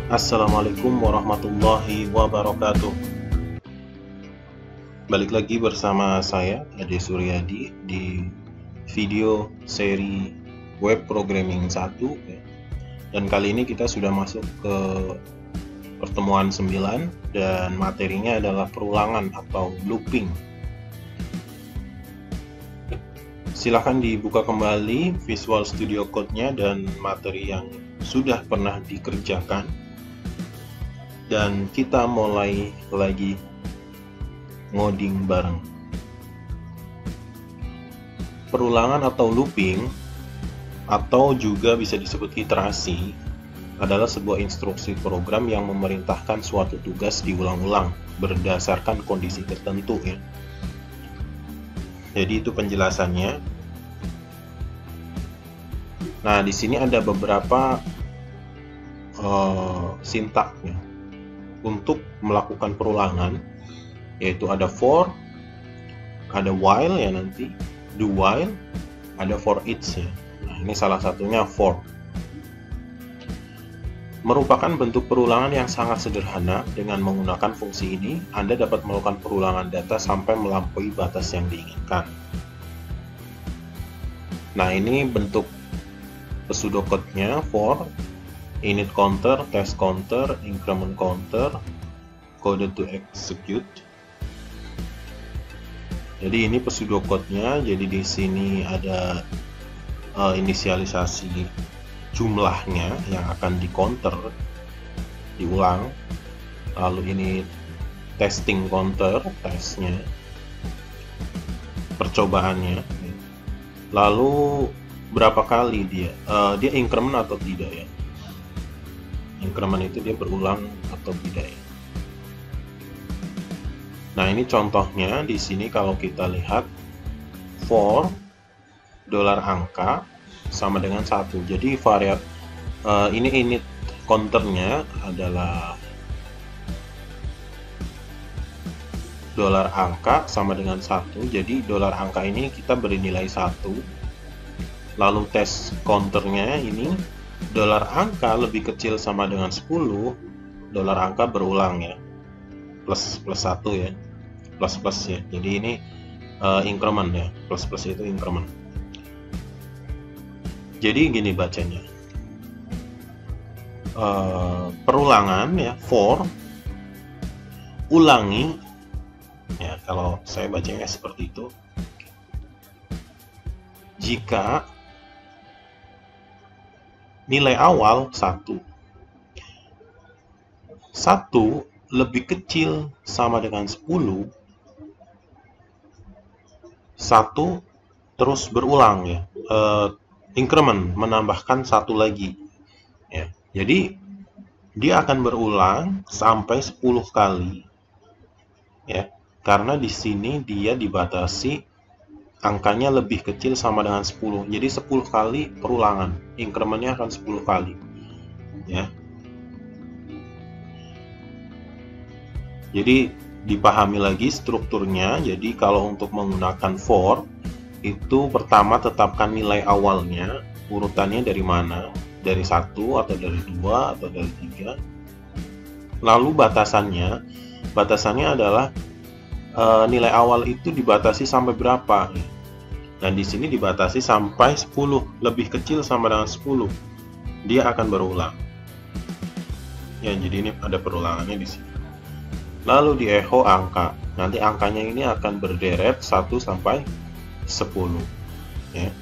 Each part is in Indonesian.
Assalamualaikum warahmatullahi wabarakatuh. Balik lagi bersama saya, Ade Suryadi, di video seri Web Programming 1. Dan kali ini kita sudah masuk ke pertemuan 9 dan materinya adalah perulangan atau looping. Silahkan dibuka kembali Visual Studio Code-nya dan materi yang sudah pernah dikerjakan. Dan kita mulai lagi ngoding bareng. Perulangan atau looping, atau juga bisa disebut iterasi, adalah sebuah instruksi program yang memerintahkan suatu tugas diulang-ulang berdasarkan kondisi tertentu ya. Jadi itu penjelasannya. Nah, di sini ada beberapa sintaknya untuk melakukan perulangan, yaitu ada for, ada while ya nanti, do while, ada for each ya. Nah, ini salah satunya for. Merupakan bentuk perulangan yang sangat sederhana. Dengan menggunakan fungsi ini, Anda dapat melakukan perulangan data sampai melampaui batas yang diinginkan. Nah, ini bentuk pseudocode-nya for, init counter, test counter, increment counter, code to execute. Jadi ini pseudocode-nya. Jadi di sini ada inisialisasi jumlahnya yang akan di counter, diulang. Lalu ini testing counter, tesnya, percobaannya. Lalu berapa kali dia increment atau tidak ya. Increment itu dia berulang atau tidak ya. Nah, ini contohnya di sini kalau kita lihat for dolar angka sama dengan 1. Jadi variabel ini init counternya adalah dolar angka sama dengan 1. Jadi dolar angka ini kita beri nilai 1. Lalu tes counternya ini dolar angka lebih kecil sama dengan 10, dolar angka berulang ya, plus 1 ya, plus ya. Jadi ini increment ya, plus itu increment. Jadi gini bacanya, perulangan ya, for, ulangi ya, kalau saya bacanya seperti itu. Jika nilai awal 1 lebih kecil sama dengan 10, 1 terus berulang ya, increment, menambahkan 1 lagi ya. Jadi dia akan berulang sampai 10 kali ya, karena di sini dia dibatasi angkanya lebih kecil sama dengan 10. Jadi 10 kali perulangan, incrementnya akan 10 kali ya. Jadi dipahami lagi strukturnya. Jadi kalau untuk menggunakan for, itu pertama tetapkan nilai awalnya, urutannya dari mana, dari 1 atau dari 2 atau dari 3. Lalu batasannya adalah nilai awal itu dibatasi sampai berapa. Dan di sini dibatasi sampai 10, lebih kecil sama dengan 10, dia akan berulang. Ya, jadi ini ada perulangannya di sini. Lalu di echo angka. Nanti angkanya ini akan berderet 1 sampai 10 ya.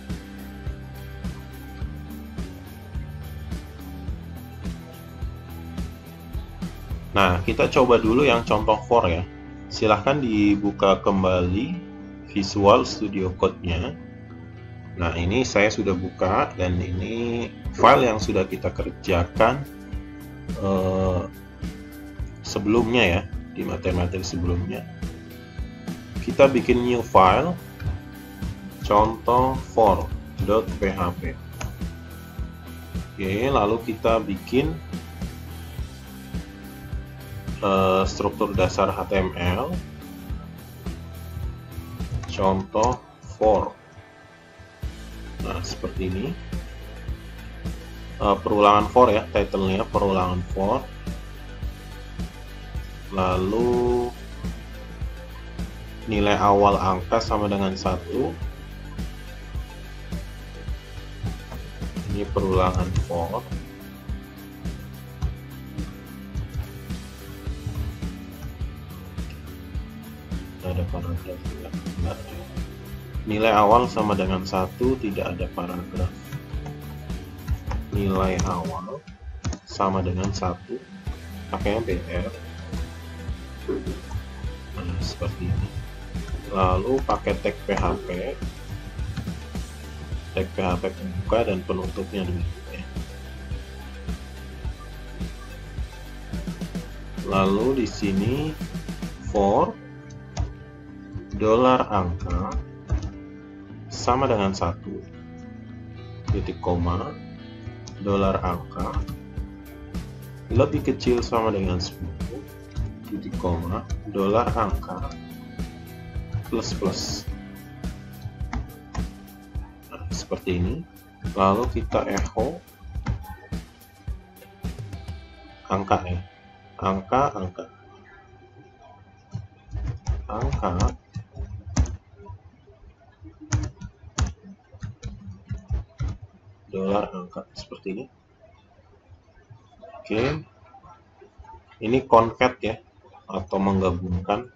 Nah, kita coba dulu yang contoh for ya. Silahkan dibuka kembali Visual Studio Code-nya. Nah, ini saya sudah buka dan ini file yang sudah kita kerjakan sebelumnya ya, di materi-materi sebelumnya. Kita bikin new file, contoh for.php. Oke, lalu kita bikin struktur dasar HTML, contoh for. Nah, seperti ini. Perulangan for ya, title-nya perulangan for. lalu nilai awal angka sama dengan 1. Ini perulangan for. Ada paragraf ya? Enggak. Nilai awal sama dengan 1, tidak ada paragraf. Nilai awal sama dengan 1, pakainya BR. Nah, seperti ini. Lalu pakai tag PHP. Tag PHP pembuka dan penutupnya demikian. Lalu di sini for dolar angka sama dengan 1, titik koma, dolar angka lebih kecil sama dengan 10, titik koma, dolar angka plus. Nah, seperti ini. Lalu kita echo angka ya, angka dolar angka seperti ini. Oke, ini concat ya, atau menggabungkan.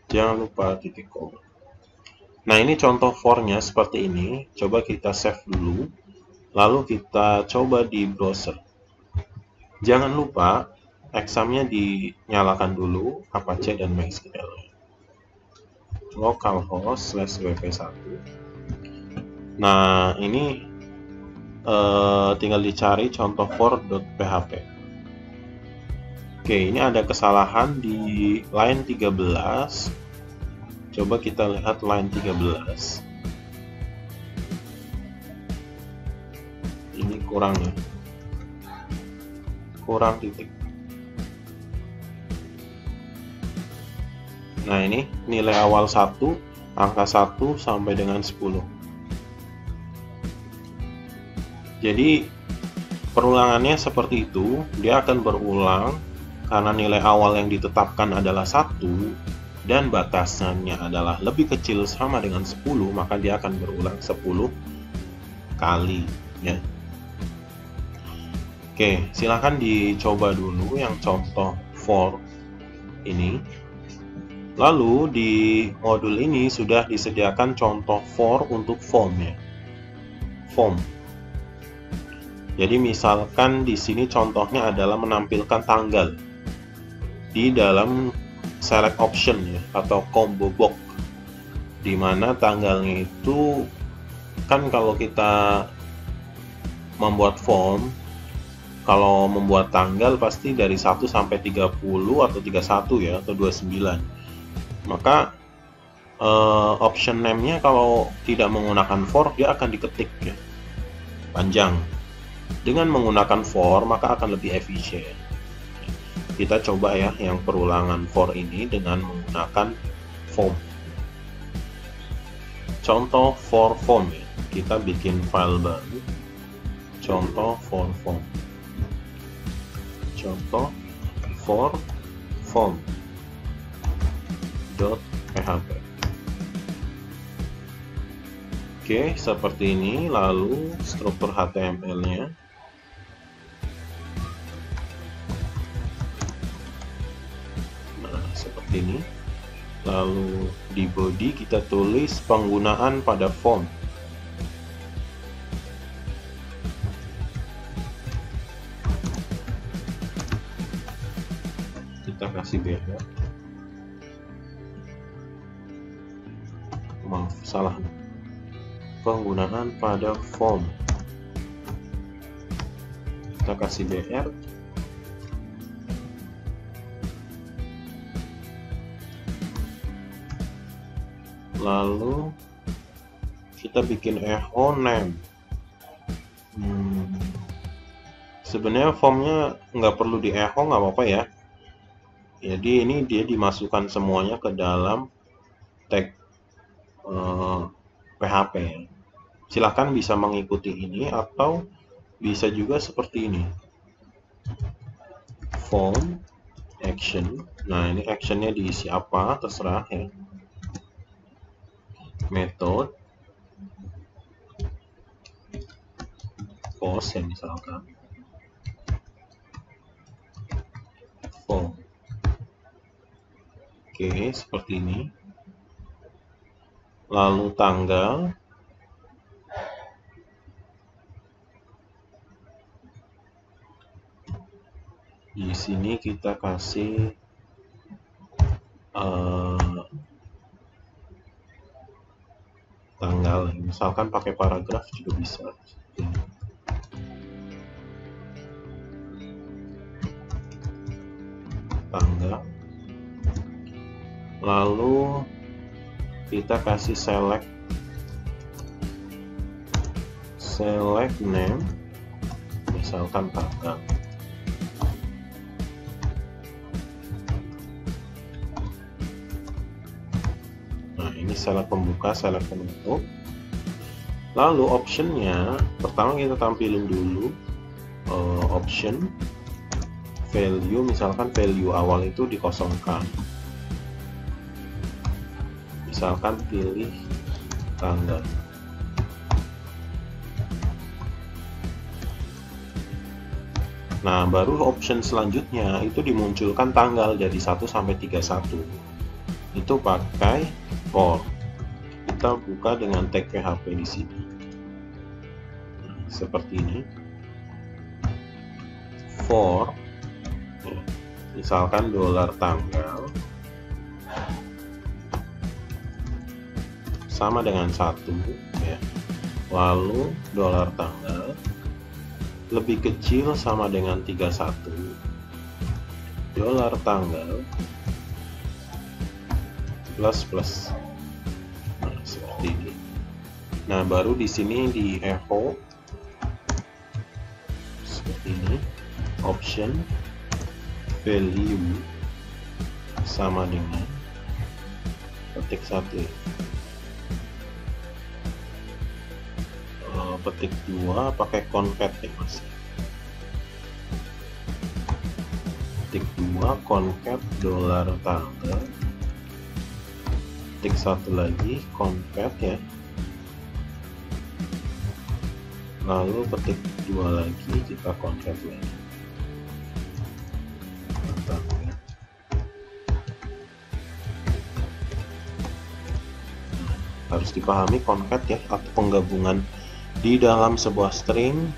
Jangan lupa titik koma. Nah, ini contoh for-nya seperti ini. Coba kita save dulu, lalu kita coba di browser. Jangan lupa examnya dinyalakan dulu, Apache dan MySQL. localhost/wp1. Nah, ini tinggal dicari contoh for.php. Oke, ini ada kesalahan di line 13. Coba kita lihat line 13. Ini kurang ya, kurang titik. Nah, ini nilai awal 1, angka 1 sampai dengan 10. Jadi perulangannya seperti itu, dia akan berulang karena nilai awal yang ditetapkan adalah 1 dan batasannya adalah lebih kecil sama dengan 10, maka dia akan berulang 10 kali ya. Oke, silakan dicoba dulu yang contoh for ini. Lalu di modul ini sudah disediakan contoh for untuk form ya. Form. Jadi misalkan di sini contohnya adalah menampilkan tanggal di dalam select option ya, atau combo box, di mana tanggalnya itu kan kalau kita membuat form, kalau membuat tanggal pasti dari 1 sampai 30 atau 31 ya, atau 29. Maka option name-nya kalau tidak menggunakan for, dia akan diketik ya, panjang. Dengan menggunakan for, maka akan lebih efisien. Kita coba ya yang perulangan for ini dengan menggunakan form. Contoh for form ya. Kita bikin file baru. Contoh for form. Contoh for form .php. Oke, seperti ini. Lalu struktur HTML-nya. Nah, seperti ini. Lalu di body kita tulis penggunaan pada form. Kita kasih beda. Maaf, salah. Penggunaan pada form. Kita kasih BR. Lalu kita bikin echo name. Sebenarnya formnya nggak perlu di echo, nggak apa-apa ya. Jadi ini dia dimasukkan semuanya ke dalam tag PHP. Silahkan bisa mengikuti ini atau bisa juga seperti ini. form action. Nah, ini actionnya diisi apa, terserah ya. Method post ya, misalkan form. Oke, seperti ini. Lalu tanggal, di sini kita kasih tanggal, misalkan pakai paragraf juga bisa. Tanggal, lalu kita kasih select name, misalkan tanggal. Nah, ini select pembuka, select penutup. Lalu optionnya, pertama kita tampilin dulu option value, misalkan value awal itu dikosongkan. Misalkan pilih tanggal. Nah, baru option selanjutnya itu dimunculkan tanggal dari 1 sampai 31. Itu pakai for. Kita buka dengan tag PHP di sini. Seperti ini. For, misalkan $tanggal sama dengan 1 ya. Lalu $tanggal lebih kecil sama dengan 31. $tanggal plus. Nah, seperti ini. Nah, baru di sini di echo seperti ini. Option value sama dengan petik 1. Petik 2 pakai concat ya Mas. Petik 2 concat $tanggal. Petik 1 lagi concat ya. Lalu petik 2 lagi kita concat lagi. Harus dipahami concat ya, atau penggabungan di dalam sebuah string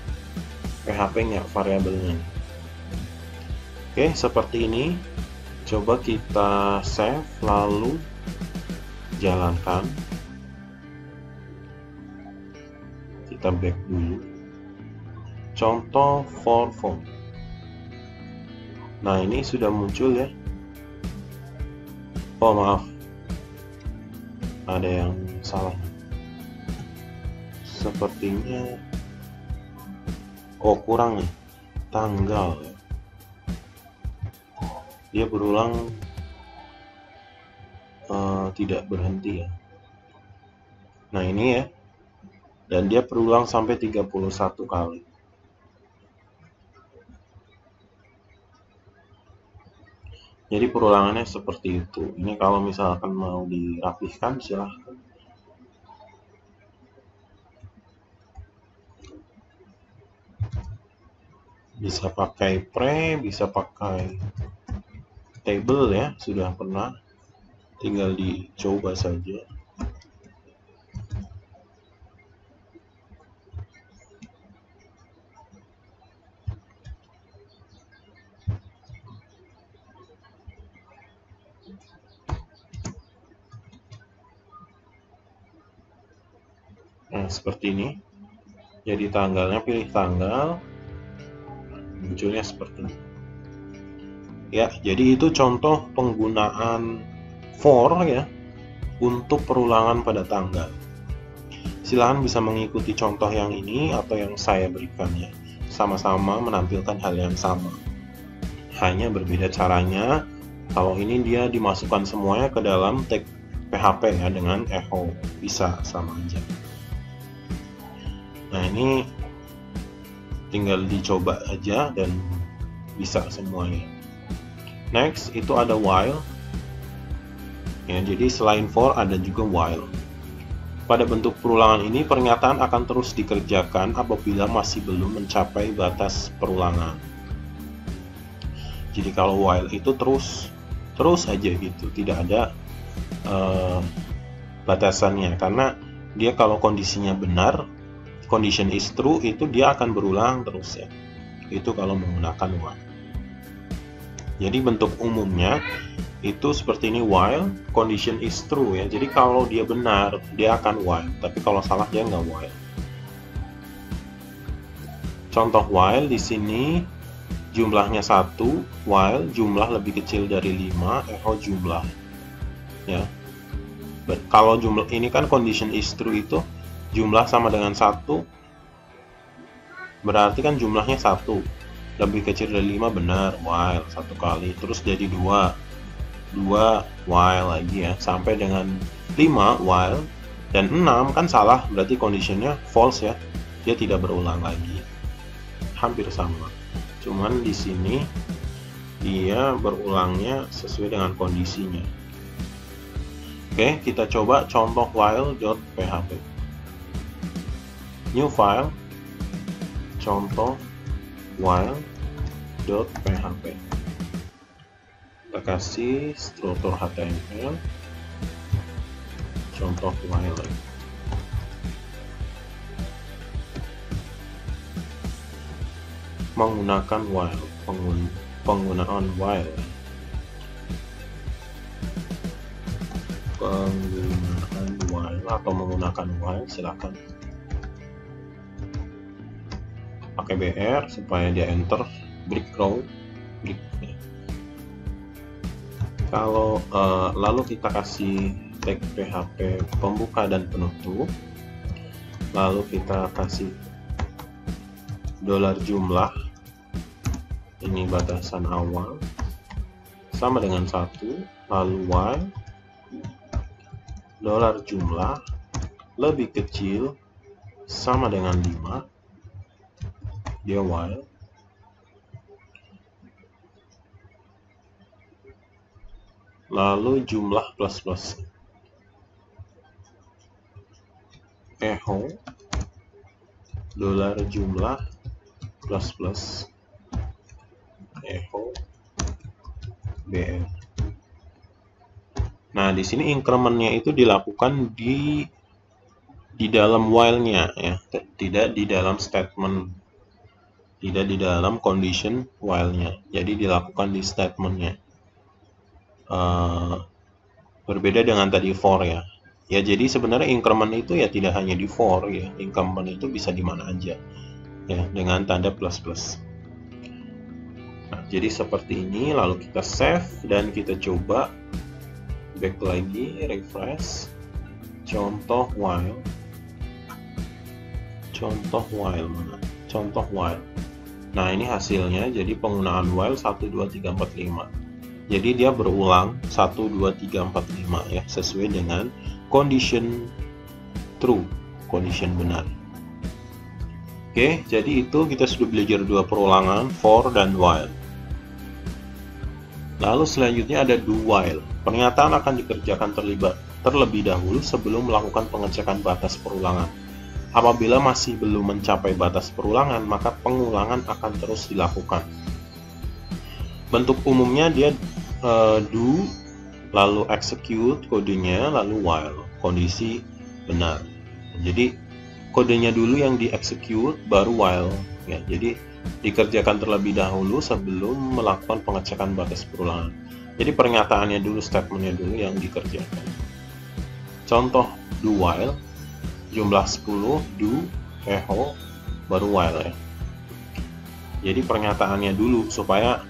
PHP-nya, variabelnya. Oke, seperti ini. Coba kita save lalu jalankan. Kita back dulu. Contoh for form. Nah, ini sudah muncul ya. Oh, maaf. Ada yang salah. Sepertinya kurang nih tanggal. Dia berulang tidak berhenti ya. Nah, ini ya. Dan dia berulang sampai 31 kali. Jadi perulangannya seperti itu. Ini kalau misalkan mau dirapihkan silahkan. Bisa pakai pre, bisa pakai table ya, sudah pernah. Tinggal dicoba saja. Nah, seperti ini. Jadi tanggalnya, pilih tanggal. Munculnya seperti ini. Ya, jadi itu contoh penggunaan for ya untuk perulangan pada tanggal. Silahkan bisa mengikuti contoh yang ini atau yang saya berikan ya. Sama-sama menampilkan hal yang sama. Hanya berbeda caranya. Kalau ini dia dimasukkan semuanya ke dalam tag PHP ya dengan echo. Bisa sama aja. Nah, ini tinggal dicoba aja dan bisa semuanya. Next itu ada while ya, jadi selain for ada juga while. Pada bentuk perulangan ini pernyataan akan terus dikerjakan apabila masih belum mencapai batas perulangan. Jadi kalau while itu terus aja gitu, tidak ada batasannya, karena dia kalau kondisinya benar, condition is true, itu dia akan berulang terus ya. Itu kalau menggunakan while. Jadi bentuk umumnya itu seperti ini, while condition is true ya. Jadi kalau dia benar dia akan while, tapi kalau salah dia nggak while. Contoh while di sini jumlahnya 1, while jumlah lebih kecil dari 5, echo jumlah ya. Kalau jumlah ini kan condition is true, itu jumlah sama dengan 1, berarti kan jumlahnya 1, lebih kecil dari 5 benar, while 1 kali, terus jadi 2 while lagi ya, sampai dengan 5 while, dan 6 kan salah, berarti conditionnya false ya, dia tidak berulang lagi. Hampir sama, cuman di sini dia berulangnya sesuai dengan kondisinya. Oke, kita coba contoh while.php. New file, contoh while.php. Kita kasih struktur HTML, contoh while. Menggunakan while, penggunaan while. Penggunaan while atau menggunakan while, silakan pakai BR supaya dia enter break row. Kalau lalu kita kasih tag PHP pembuka dan penutup, lalu kita kasih $jumlah, ini batasan awal sama dengan 1, lalu while $jumlah lebih kecil sama dengan 5, dia while, lalu jumlah plus echo $jumlah plus echo br. Nah, di sini incrementnya itu dilakukan di dalam while-nya ya, tidak di dalam statement, tidak di dalam condition while-nya. Jadi dilakukan di statement-nya. Berbeda dengan tadi for ya. Ya, jadi sebenarnya increment itu ya tidak hanya di for ya. Increment itu bisa di mana aja ya, dengan tanda plus. Nah, jadi seperti ini, lalu kita save dan kita coba back lagi, refresh, contoh while mana? Contoh while. Nah, ini hasilnya, jadi penggunaan while 1, 2, 3, 4, 5. Jadi dia berulang 1, 2, 3, 4, 5 ya, sesuai dengan condition true, condition benar. Oke, jadi itu kita sudah belajar dua perulangan, for dan while. Lalu selanjutnya ada do while. Pernyataan akan dikerjakan terlebih dahulu sebelum melakukan pengecekan batas perulangan. Apabila masih belum mencapai batas perulangan, maka pengulangan akan terus dilakukan. Bentuk umumnya dia do, lalu execute kodenya, lalu while, kondisi benar. Jadi kodenya dulu yang di execute, baru while ya. Jadi dikerjakan terlebih dahulu sebelum melakukan pengecekan batas perulangan. Jadi pernyataannya dulu, statementnya dulu yang dikerjakan. Contoh do while, jumlah 10, do, echo, baru while ya. Jadi pernyataannya dulu supaya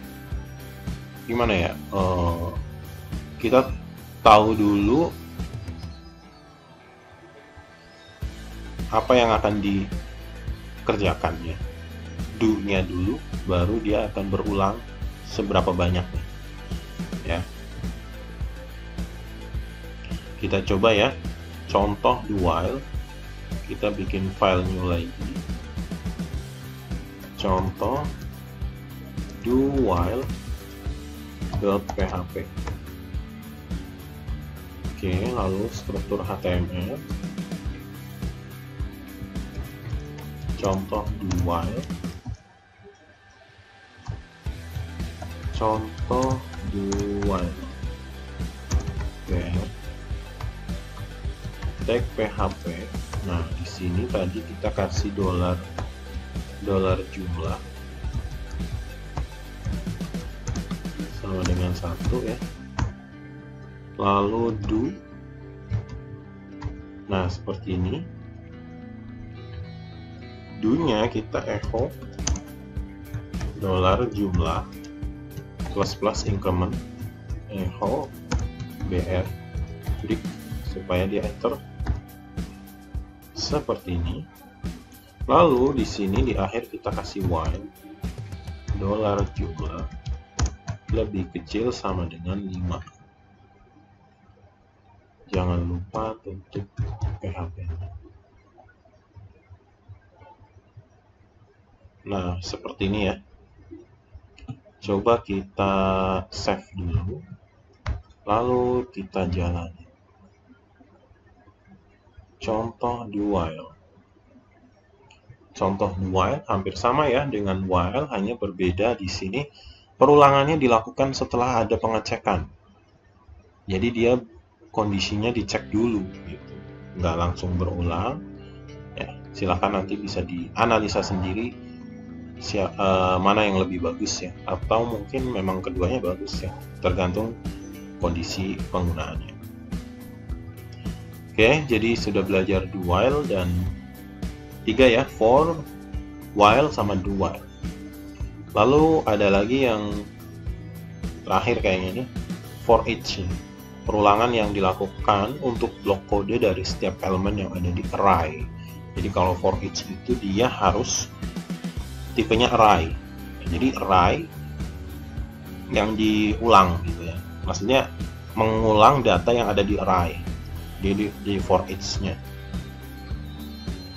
gimana ya, kita tahu dulu apa yang akan dikerjakan ya. Do-nya dulu, baru dia akan berulang seberapa banyak ya. Kita coba ya, contoh do while. Kita bikin file new lagi, contoh do while .php. Oke, lalu struktur HTML, contoh do while, contoh do while, tag PHP. Nah, di sini tadi kita kasih dolar jumlah sama dengan 1 ya. Lalu do. Nah, seperti ini. Do-nya kita echo dolar jumlah plus increment echo br break supaya dia enter seperti ini. Lalu di sini di akhir kita kasih while dolar jumlah lebih kecil sama dengan 5. Jangan lupa tutup PHP-nya. Nah, seperti ini ya. Coba kita save dulu, lalu kita jalani. Contoh do while. Contoh do while hampir sama ya dengan while, hanya berbeda di sini perulangannya dilakukan setelah ada pengecekan. Jadi dia kondisinya dicek dulu gitu, nggak langsung berulang. Ya, silahkan nanti bisa dianalisa sendiri mana yang lebih bagus ya, atau mungkin memang keduanya bagus ya, tergantung kondisi penggunaannya. Oke, jadi sudah belajar do while dan 3 ya, for, while, sama do while. Lalu ada lagi yang terakhir kayaknya nih, for each, perulangan yang dilakukan untuk blok kode dari setiap elemen yang ada di array. Jadi kalau for each itu dia harus tipenya array. Jadi array yang diulang gitu ya. Maksudnya mengulang data yang ada di array. Di for each-nya.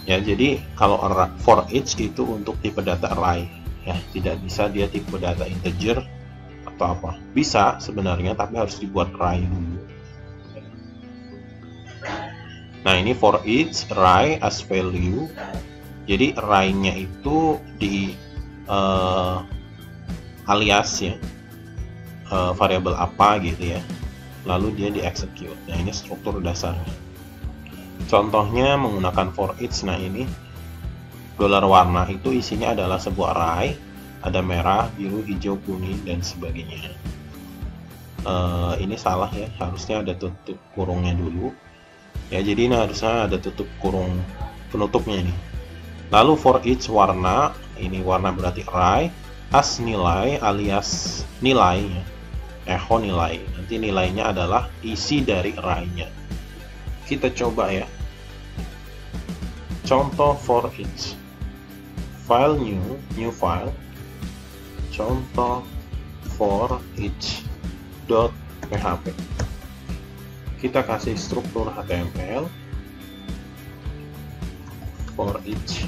Ya, jadi kalau for each itu untuk tipe data array ya, tidak bisa dia tipe data integer atau apa. Bisa sebenarnya, tapi harus dibuat array dulu. Nah, ini for each array as value. Jadi array-nya itu di alias ya, variabel apa gitu ya, lalu dia di execute. Nah, ini struktur dasarnya. Contohnya menggunakan for each. Nah, ini dolar warna itu isinya adalah sebuah array, ada merah, biru, hijau, kuning, dan sebagainya. Ini salah ya, harusnya ada tutup kurungnya dulu ya. Jadi ini harusnya ada tutup kurung penutupnya ini. Lalu for each warna, ini warna berarti array, as nilai alias nilainya, echo nilai. Nanti nilainya adalah isi dari array-nya. Kita coba ya. Contoh for each. File new file. Contoh for each .php. Kita kasih struktur HTML. For each,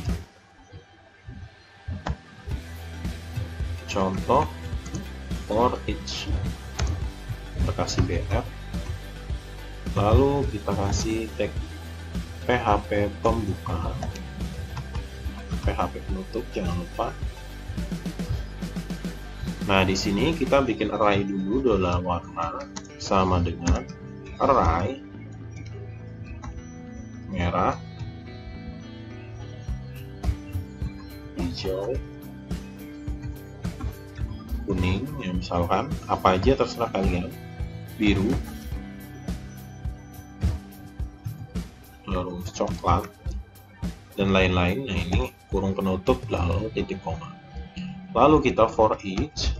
contoh for each, kita kasih br, lalu kita kasih tag PHP pembuka, PHP penutup, jangan lupa. Nah, di sini kita bikin array dulu, dolar warna sama dengan array merah, hijau, kuning, ya misalkan apa aja terserah kalian, biru, terus coklat, dan lain-lain. Nah, ini kurung penutup lalu titik koma. Lalu kita for each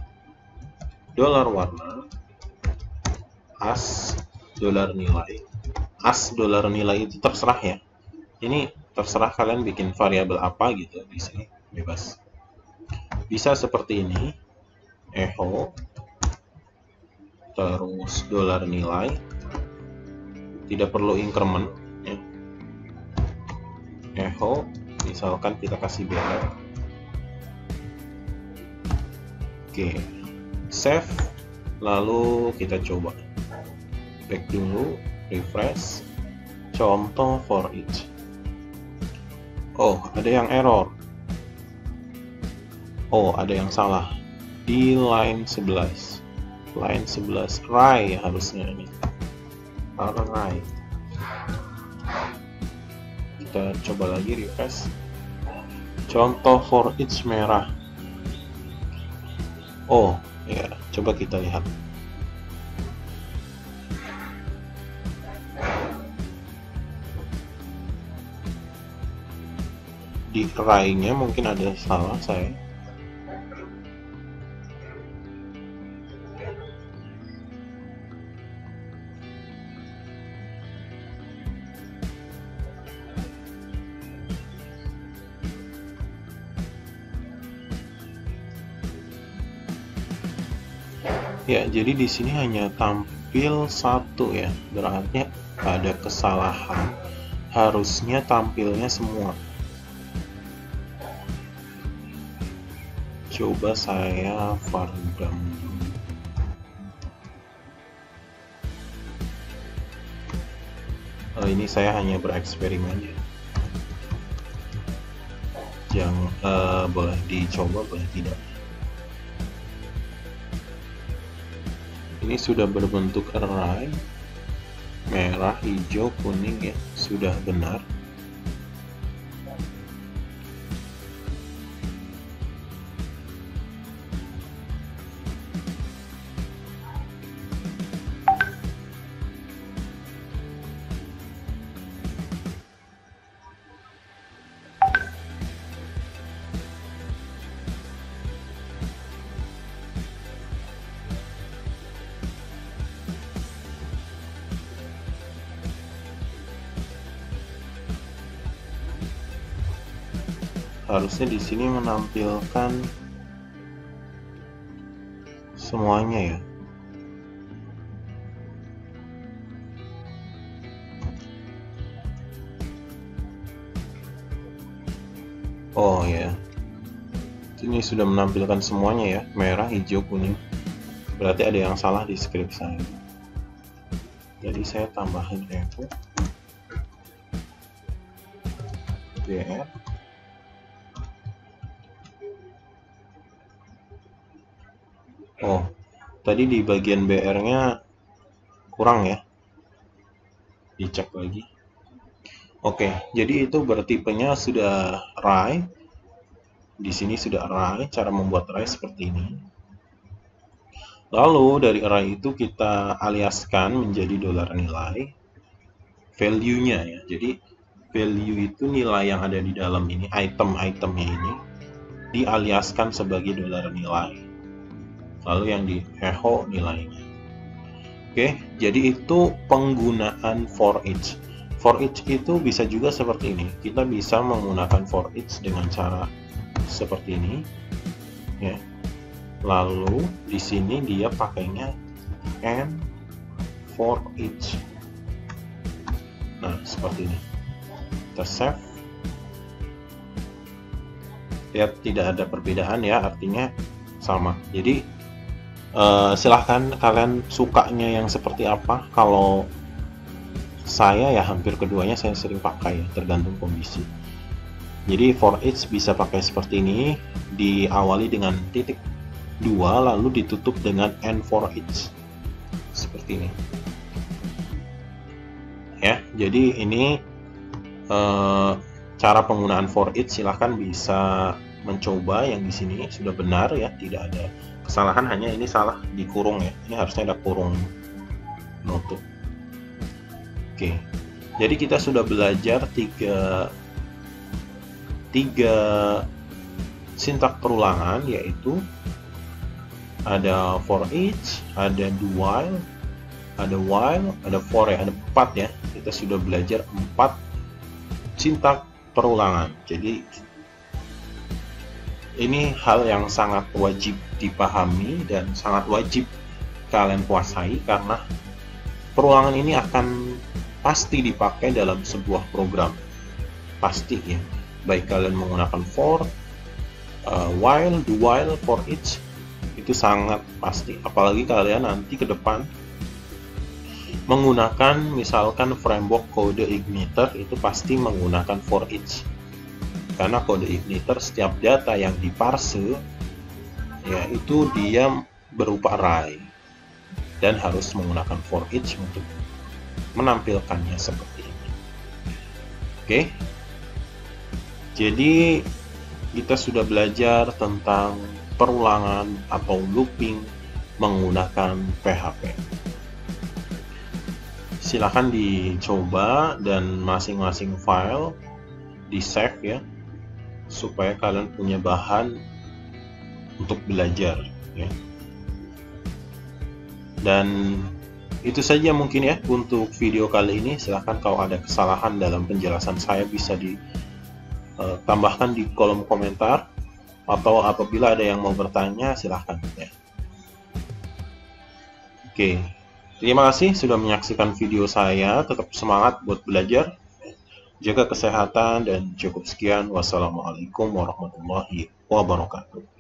dolar warna as dolar nilai. As dolar nilai itu terserah ya. Ini terserah kalian bikin variabel apa gitu di sini, bebas. Bisa seperti ini, echo, terus dolar nilai, tidak perlu increment ya. Echo, misalkan kita kasih br. Oke, save, lalu kita coba back dulu, refresh, contoh for each. Oh, ada yang error. Oh, ada yang salah di line 11. Line 11 right harusnya ini. Right. Kita coba lagi refresh. Contoh for each merah. Oh, ya, coba kita lihat. Di array-nya mungkin ada salah saya. Ya, jadi di sini hanya tampil satu ya, berarti ada kesalahan. Harusnya tampilnya semua. Coba saya Vardam. Ini saya hanya bereksperimen ya. Jangan boleh dicoba, boleh tidak. Ini sudah berbentuk array, merah, hijau, kuning ya, sudah benar. Harusnya di sini menampilkan semuanya ya. Oh ya, ini sudah menampilkan semuanya ya, merah, hijau, kuning. Berarti ada yang salah di script saya. Jadi saya tambahin echo br. Oh, tadi di bagian BR-nya kurang ya. Dicek lagi. Oke, jadi itu bertipenya sudah array. Di sini sudah array, cara membuat array seperti ini. Lalu dari array itu kita aliaskan menjadi $nilai value-nya ya. Jadi value itu nilai yang ada di dalam ini, item-itemnya ini dialiaskan sebagai $nilai. Lalu yang di echo nilainya. Oke, jadi itu penggunaan for each. For each itu bisa juga seperti ini. Kita bisa menggunakan for each dengan cara seperti ini, ya. Lalu di sini dia pakainya and for each. Nah, seperti ini. Kita save. Lihat tidak ada perbedaan ya, artinya sama. Jadi silahkan kalian sukanya yang seperti apa. Kalau saya ya hampir keduanya saya sering pakai ya, tergantung kondisi. Jadi for each bisa pakai seperti ini, diawali dengan titik 2 lalu ditutup dengan and for each seperti ini ya. Jadi ini cara penggunaan for each. Silahkan bisa mencoba yang di sini sudah benar ya, tidak ada kesalahan, hanya ini salah di kurung ya. Ini harusnya ada kurung nutup. Oke, jadi kita sudah belajar tiga sintak perulangan, yaitu ada for each, ada do while, ada for ya, ada 4 ya. Kita sudah belajar 4 sintak perulangan. Jadi ini hal yang sangat wajib dipahami dan sangat wajib kalian kuasai, karena perulangan ini akan pasti dipakai dalam sebuah program. Pasti ya. Baik kalian menggunakan for, while, do while, for each, itu itu sangat pasti, apalagi kalian nanti ke depan menggunakan misalkan framework kode igniter, itu pasti menggunakan for each, karena kode igniter setiap data yang diparse ya itu dia berupa array dan harus menggunakan for each untuk menampilkannya seperti ini. Oke, jadi kita sudah belajar tentang perulangan atau looping menggunakan PHP. Silahkan dicoba dan masing-masing file di save ya, supaya kalian punya bahan untuk belajar ya. Dan itu saja mungkin ya untuk video kali ini. Silahkan kalau ada kesalahan dalam penjelasan saya bisa ditambahkan di kolom komentar, atau apabila ada yang mau bertanya silahkan ya. Oke, terima kasih sudah menyaksikan video saya. Tetap semangat buat belajar, jaga kesehatan, dan cukup sekian. Wassalamualaikum warahmatullahi wabarakatuh.